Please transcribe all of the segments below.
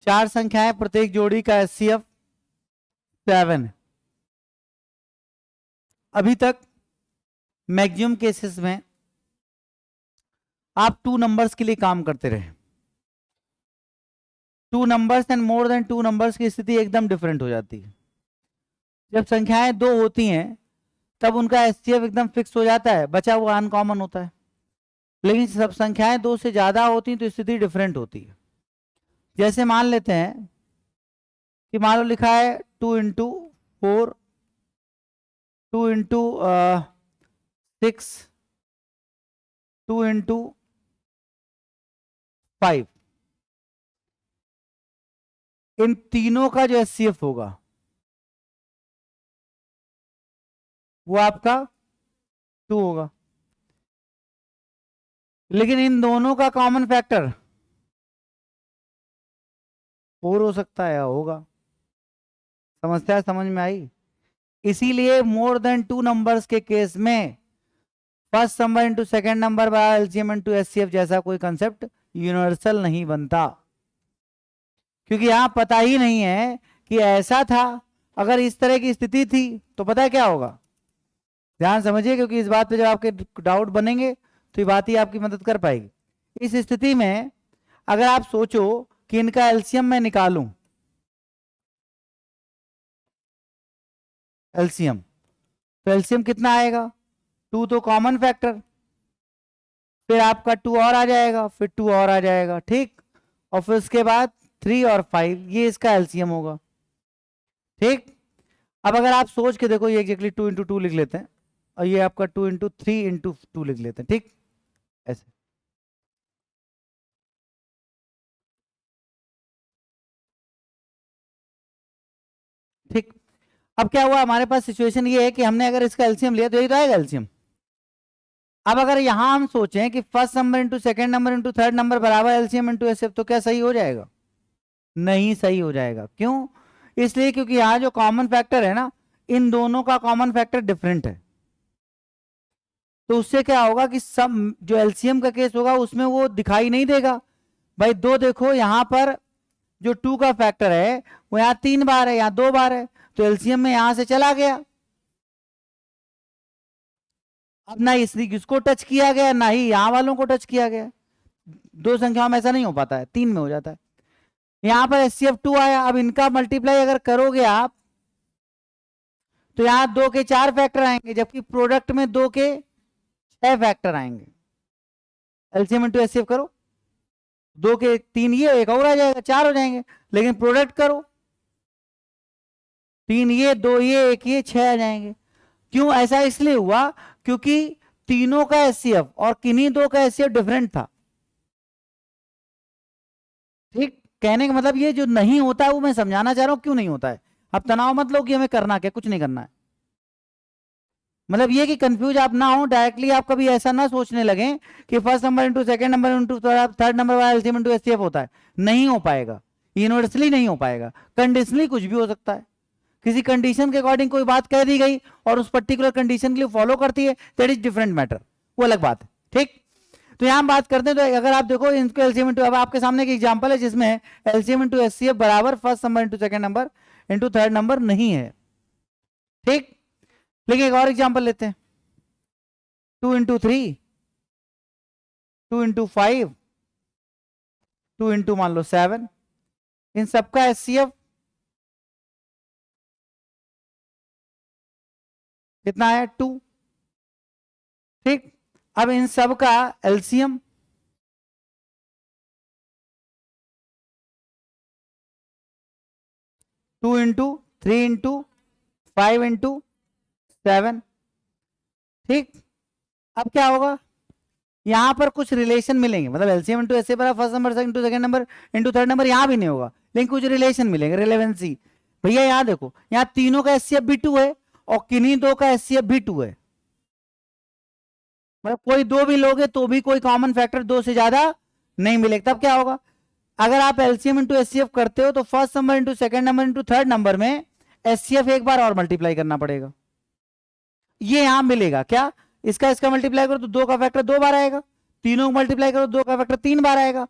4 संख्याएं, प्रत्येक जोड़ी का HCF 7। अभी तक मैक्सिमम केसेस में आप 2 नंबर्स के लिए काम करते रहे। 2 numbers and more than 2 numbers की स्थिति एकदम डिफरेंट हो जाती है। जब संख्याएं 2 होती हैं तब उनका HCF एकदम फिक्स हो जाता है, बचा हुआ अनकॉमन होता है। लेकिन सब संख्याएं 2 से ज्यादा होती हैं तो स्थिति डिफरेंट होती है। जैसे मान लेते हैं कि मान लो लिखा है 2 इंटू 4, 2 इंटू 6, 2 इंटू 5। इन तीनों का जो HCF होगा वो आपका 2 होगा। लेकिन इन दोनों का कॉमन फैक्टर 4 हो सकता है या होगा। समस्या समझ में आई? इसीलिए मोर देन 2 नंबर्स के केस में first number into second number by LCM into HCF जैसा कोई कंसेप्ट यूनिवर्सल नहीं बनता, क्योंकि यहां पता ही नहीं है कि ऐसा था। अगर इस तरह की स्थिति थी तो पता है क्या होगा? ध्यान समझिए, क्योंकि इस बात पे जब आपके डाउट बनेंगे तो ये बात ही आपकी मदद कर पाएगी। इस स्थिति में अगर आप सोचो कि इनका एलसीएम मैं निकालूं, एलसीएम, तो एलसीएम कितना आएगा? 2 तो कॉमन फैक्टर, फिर आपका 2 और आ जाएगा, फिर 2 और आ जाएगा, ठीक। और फिर उसके बाद 3 और 5, ये इसका एलसीएम होगा, ठीक। अब अगर आप सोच के देखो, ये एग्जैक्टली 2 इंटू 2 लिख लेते हैं और ये आपका 2 इंटू 3 इंटू 2 लिख लेते हैं, ठीक, ऐसे। ठीक। अब क्या हुआ, हमारे पास सिचुएशन ये है कि हमने अगर इसका एलसीएम लिया तो यही तो आएगा एलसीएम। अब अगर यहां हम सोचें कि first number into second number into third number बराबर एलसीएम इंटू एचसीएफ, तो क्या सही हो जाएगा? नहीं सही हो जाएगा। क्यों? इसलिए क्योंकि यहां जो कॉमन फैक्टर है ना, इन दोनों का कॉमन फैक्टर डिफरेंट है। तो उससे क्या होगा कि सब जो एलसीएम का केस होगा उसमें वो दिखाई नहीं देगा। भाई दो देखो, यहां पर जो 2 का फैक्टर है वो यहां 3 बार है, यहां 2 बार है, तो एलसीएम में यहां से चला गया। अब ना इसको टच किया गया, ना ही यहां वालों को टच किया गया। 2 संख्याओं में ऐसा नहीं हो पाता है, 3 में हो जाता है। यहां पर HCF2 आया, अब इनका मल्टीप्लाई अगर करोगे आप तो यहां 2 के 4 फैक्टर आएंगे, जबकि प्रोडक्ट में 2 के 6 फैक्टर आएंगे। एलसीएम इंटू HCF करो, 2 के 3 ये, एक और आ जाएगा, 4 हो जाएंगे। लेकिन प्रोडक्ट करो, 3 ये, 2 ये, 1 ये, 6 आ जाएंगे। क्यों ऐसा? इसलिए हुआ क्योंकि तीनों का HCF और किन्हीं 2 का HCF डिफरेंट था, ठीक। कहने का मतलब ये जो नहीं होता है वो मैं समझाना चाह रहा हूं क्यों नहीं होता है। अब तनाव मत लो कि हमें करना क्या, कुछ नहीं करना है। मतलब ये कि कंफ्यूज आप ना हो, डायरेक्टली आप कभी ऐसा ना सोचने लगे कि first number into second number into third number वाला एलसीएम इंटू HCF होता है। नहीं हो पाएगा, यूनिवर्सली नहीं हो पाएगा, कंडीशनली कुछ भी हो सकता है। किसी कंडीशन के अकॉर्डिंग कोई बात कह दी गई और उस पर्टिकुलर कंडीशन के लिए फॉलो करती है, दैट इज डिफरेंट मैटर, वो अलग बात है, ठीक। तो यहां हम बात करते हैं, तो अगर आप देखो इनको एलसीएम इंटू, अब आपके सामने एक एग्जांपल है जिसमें एलसीएम इंटू HCF बराबर first number into second number into third number नहीं है, ठीक। लेकिन एक और एग्जांपल लेते हैं, 2 इंटू 3, 2 इंटू 5, 2 इंटू मान लो 7, इन सबका HCF कितना है? 2, ठीक। अब इन सब का एलसीएम 2 इंटू 3 इंटू 5 इंटू 7, ठीक। अब क्या होगा, यहां पर कुछ रिलेशन मिलेंगे, मतलब एलसीएम इंटू एचसीएफ बराबर first number into second number into third number, यहां भी नहीं होगा, लेकिन कुछ रिलेशन मिलेंगे, रिलेवेंसी। भैया यहां देखो, यहां तीनों का HCF भी 2 है और किन्हीं 2 का HCF भी 2 है। मतलब कोई 2 भी लोगे तो भी कोई कॉमन फैक्टर 2 से ज्यादा नहीं मिलेगा। तब क्या होगा, अगर आप एलसीएम इंटू HCF करते हो तो first number into second number into third number में HCF एक बार और मल्टीप्लाई करना पड़ेगा। ये यहां मिलेगा क्या, इसका इसका मल्टीप्लाई करो तो 2 का फैक्टर 2 बार आएगा, तीनों को मल्टीप्लाई करो 2 का फैक्टर 3 बार आएगा।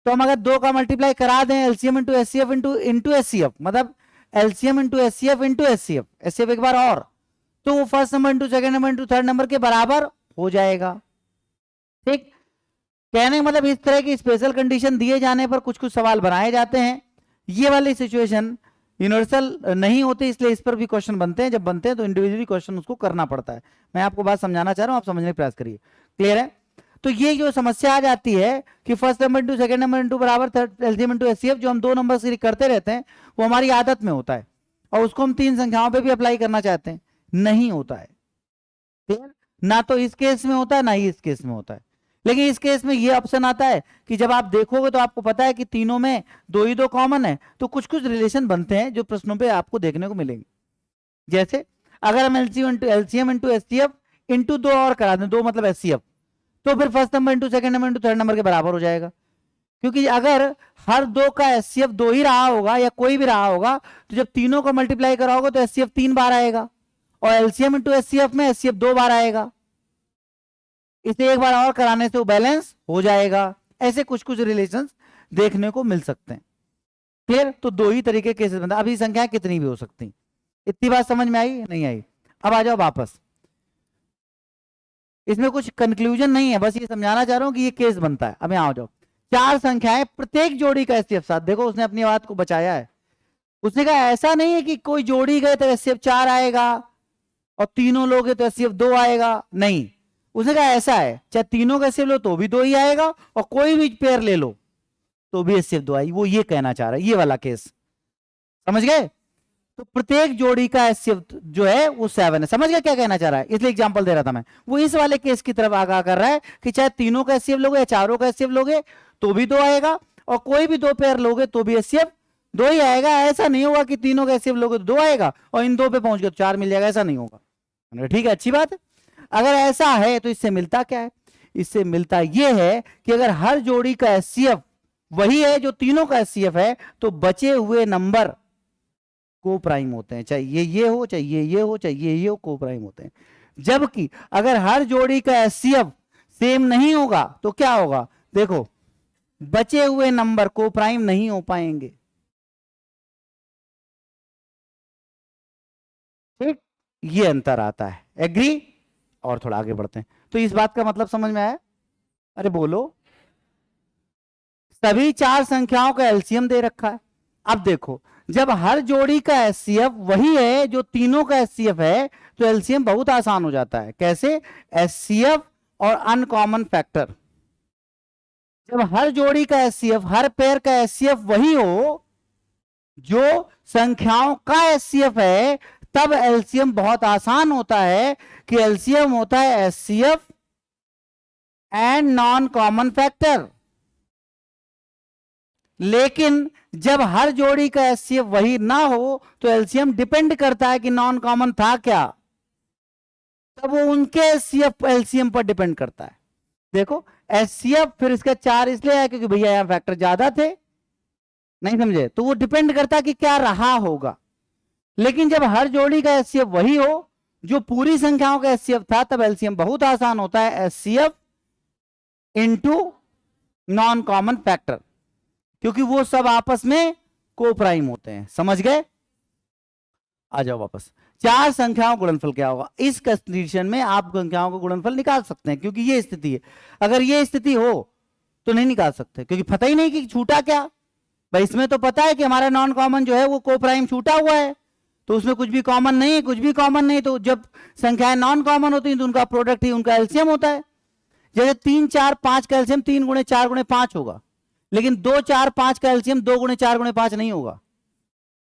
तो हम अगर 2 का मल्टीप्लाई करा दें LCM into HCF into HCF, मतलब LCM into HCF into HCF, HCF एक बार और, तो वो first number into second number into third number के बराबर हो जाएगा। ठीक, कहने का मतलब इस तरह की स्पेशल कंडीशन दिए जाने पर कुछ कुछ सवाल बनाए जाते हैं। ये वाली सिचुएशन यूनिवर्सल नहीं होती, इसलिए इस पर भी क्वेश्चन बनते हैं। जब बनते हैं तो इंडिविजुअली क्वेश्चन उसको करना पड़ता है। मैं आपको बात समझाना चाह रहा हूं, आप समझने का प्रयास करिए। क्लियर है? तो ये जो समस्या आ जाती है कि first number into second number into बराबर थर्ड एलसीएम इंटू एचसीएफ, जो हम 2 नंबर से करते रहते हैं, वो हमारी आदत में होता है और उसको हम 3 संख्याओं पे भी अप्लाई करना चाहते हैं, नहीं होता है। क्लियर? ना तो इस केस में होता है ना ही इस केस में होता है। लेकिन इस केस में ये ऑप्शन आता है कि जब आप देखोगे तो आपको पता है कि तीनों में 2 ही 2 कॉमन है, तो कुछ कुछ रिलेशन बनते हैं जो प्रश्नों पे आपको देखने को मिलेंगे। जैसे अगर हम एलसीएम इंटू एचसीएफ इंटू 2 और करा दें, 2 मतलब एचसीएफ, तो फिर first number into second number into third number के बराबर हो जाएगा। क्योंकि अगर हर 2 का एचसीएफ 2 ही रहा होगा या कोई भी रहा होगा, तो जब तीनों को मल्टीप्लाई कराओगे तो एचसीएफ 3 बार आएगा और एलसीएम इंटू एचसीएफ में एचसीएफ 2 बार आएगा। इसे एक बार और कराने से वो बैलेंस हो जाएगा। ऐसे कुछ कुछ रिलेशंस देखने को मिल सकते हैं। क्लियर? तो 2 ही तरीके केसेस बनता है। अभी संख्याएं कितनी भी हो सकती, इतनी बात समझ में आई नहीं आई? अब आ जाओ वापस, इसमें कुछ कंक्लूजन नहीं है, बस ये समझाना चाह रहा हूं कि ये केस बनता है। अब यहां आ जाओ, 4 संख्याएं, प्रत्येक जोड़ी का एचसीएफ 7। देखो उसने अपनी बात को बचाया है। उसने कहा ऐसा नहीं है कि कोई जोड़ी गए तो एचसीएफ 4 आएगा और तीनों लोग तो एचसीएफ 2 आएगा, नहीं। उसने कहा ऐसा है, चाहे तीनों का एचसीएफ लो तो भी 2 ही आएगा और कोई भी पेयर ले लो तो भी एचसीएफ 2 आएगी। वो ये कहना चाह रहा है, ये वाला केस समझ गए? तो प्रत्येक जोड़ी का एचसीएफ जो है वो 7 है। समझ गए क्या कहना चाह रहा है? इसलिए एग्जांपल दे रहा था मैं। वो इस वाले केस की तरफ आगाह कर रहा है कि चाहे तीनों का एचसीएफ लोगे या चारों का एचसीएफ लोगे तो भी 2 आएगा और कोई भी 2 पेयर लोगे तो भी एचसीएफ 2 ही आएगा। ऐसा नहीं होगा कि तीनों का एचसीएफ लोगे तो 2 आएगा और इन 2 पे पहुंच गए तो 4 मिल जाएगा, ऐसा नहीं होगा। ठीक है, अच्छी बात है। अगर ऐसा है तो इससे मिलता क्या है? इससे मिलता यह है कि अगर हर जोड़ी का एचसीएफ वही है जो तीनों का एचसीएफ है, तो बचे हुए नंबर को प्राइम होते हैं। चाहे ये हो, चाहे ये हो, चाहे ये हो, को प्राइम होते हैं। जबकि अगर हर जोड़ी का एचसीएफ सेम नहीं होगा तो क्या होगा? देखो, बचे हुए नंबर को प्राइम नहीं हो पाएंगे। ठीक, ये अंतर आता है। एग्री? और थोड़ा आगे बढ़ते हैं। तो इस बात का मतलब समझ में आया? अरे बोलो। सभी 4 संख्याओं का एलसीएम दे रखा है। अब देखो, जब हर जोड़ी का एचसीएफ वही है जो तीनों का एचसीएफ है, तो एलसीएम बहुत आसान हो जाता है। कैसे? एचसीएफ और अनकॉमन फैक्टर। जब हर जोड़ी का एचसीएफ, हर पेयर का एचसीएफ वही हो जो संख्याओं का एचसीएफ है, तब एलसीएम बहुत आसान होता है कि एलसीएम होता है HCF and non common factor. लेकिन जब हर जोड़ी का एचसीएफ वही ना हो तो एलसीएम डिपेंड करता है कि नॉन कॉमन था क्या, तब वो उनके एचसीएफ एलसीएम पर डिपेंड करता है। देखो, एचसीएफ फिर इसका 4 इसलिए है क्योंकि भैया यहां फैक्टर ज्यादा थे, नहीं समझे? तो वो डिपेंड करता है कि क्या रहा होगा। लेकिन जब हर जोड़ी का एचसीएफ वही हो जो पूरी संख्याओं का एचसीएफ था, तब एलसीएम बहुत आसान होता है, HCF into non common factor, क्योंकि वो सब आपस में को प्राइम होते हैं। समझ गए? आ जाओ वापस। 4 संख्याओं का गुणनफल क्या होगा? इस कंडीशन में आप संख्याओं का गुणनफल निकाल सकते हैं, क्योंकि ये स्थिति है। अगर ये स्थिति हो तो नहीं निकाल सकते, क्योंकि पता ही नहीं कि छूटा क्या। भाई इसमें तो पता है कि हमारा नॉन कॉमन जो है वो को प्राइम छूटा हुआ है, तो उसमें कुछ भी कॉमन नहीं है, कुछ भी कॉमन नहीं। तो जब संख्याएं नॉन कॉमन होती हैं तो उनका प्रोडक्ट ही उनका एलसीएम होता है। जैसे 3 4 5 का एलसीएम 3 गुणे 4 गुणे 5 होगा, लेकिन 2 4 5 का एलसीएम 2 गुणे 4 गुणे 5 नहीं होगा,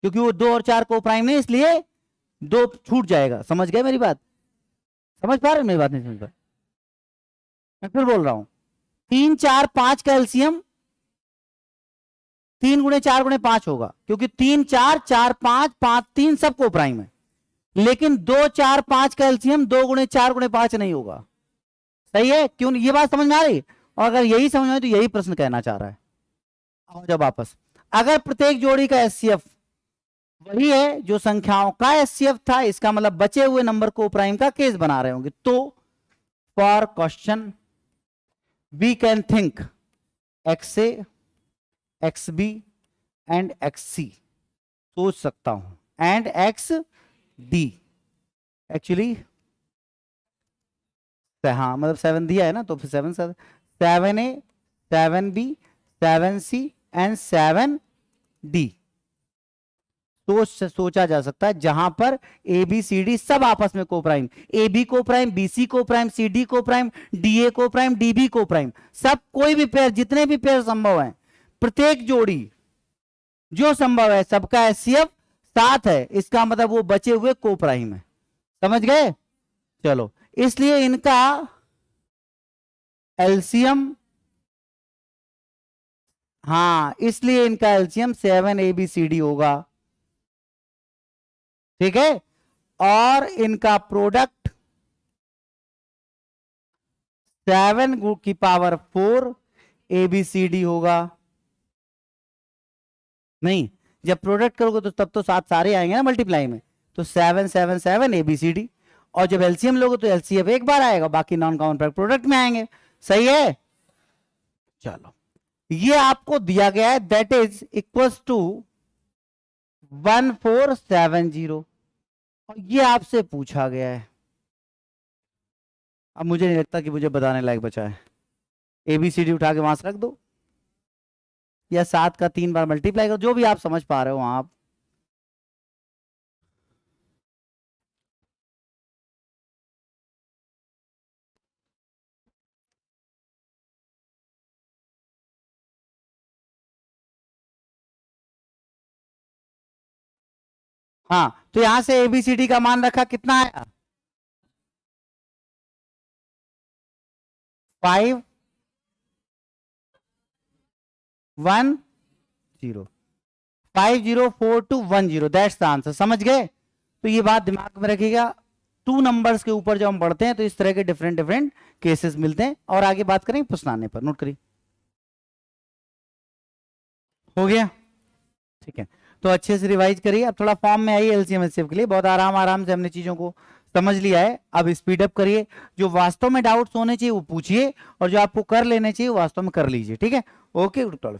क्योंकि वो 2 और 4 को प्राइम नहीं, इसलिए 2 छूट जाएगा। समझ गए मेरी बात? समझ पा रहे? मेरी बात नहीं समझ पा? मैं फिर बोल रहा हूं, 3 4 5 का एलसीएम 3 गुणे 4 गुणे 5 होगा, क्योंकि 3 4 4 5 5 3 सबको प्राइम है। लेकिन 2 4 5 का एलसीएम 2 गुणे 4 गुणे 5 नहीं होगा। सही है? क्यों? ये बात समझ में आ रही? और अगर यही समझ में आए तो यही प्रश्न कहना चाह रहा है। आओ जब वापस, अगर प्रत्येक जोड़ी का एचसीएफ वही है जो संख्याओं का एचसीएफ था, इसका मतलब बचे हुए नंबर को प्राइम का केस बना रहे होंगे। तो for question we can think X A X B and X C सोच सकता हूं एंड एक्स डी एक्चुअली हाँ मतलब 7 दिया है ना तो फिर 7 7 ए 7 बी 7 सी एंड 7 डी सोचा जा सकता है जहां पर ए बी सी डी सब आपस में coprime, A B coprime, B C coprime, C D coprime, D A coprime, D B coprime, सब कोई भी पेयर जितने भी पेयर संभव है प्रत्येक जोड़ी जो संभव है सबका एचसीएफ 7 है, इसका मतलब वो बचे हुए कोप्राइम है। समझ गए? चलो इसलिए इनका एलसीएम, हाँ इसलिए इनका एलसीएम 7 ABCD होगा। ठीक है, और इनका प्रोडक्ट 7 की पावर 4 ABCD होगा। नहीं, जब प्रोडक्ट करोगे तो तब तो 7 सारे आएंगे ना मल्टीप्लाई में, तो 7 7 7 ABCD, और जब एलसीएम लोगे तो एलसीएफ एक बार आएगा, बाकी नॉन कॉमन फैक्टर प्रोडक्ट में आएंगे। सही है? चलो ये आपको दिया गया है, दैट इज इक्वल्स टू 1470, और ये आपसे पूछा गया है। अब मुझे नहीं लगता कि मुझे बताने लायक बचा है। एबीसीडी उठा के वहां से रख दो, या 7 का 3 बार मल्टीप्लाई करो, जो भी आप समझ पा रहे हो वहां आप। हाँ तो यहां से एबीसीडी का मान रखा, कितना आया? 5 1 0 504210, दैट्स द आंसर। समझ गए? तो ये बात दिमाग में रखिएगा, 2 नंबर्स के ऊपर जब हम पढ़ते हैं तो इस तरह के डिफरेंट डिफरेंट केसेस मिलते हैं। और आगे बात करें पुष्टाने पर, नोट करिए। हो गया? ठीक है, तो अच्छे से रिवाइज करिए। अब थोड़ा फॉर्म में आइए एलसीएम एचसीएफ के लिए। बहुत आराम आराम से हमने चीजों को समझ लिया है, अब स्पीड अप करिए। जो वास्तव में डाउट्स होने चाहिए वो पूछिए, और जो आपको कर लेने चाहिए वो वास्तव में कर लीजिए। ठीक है? Okay, good.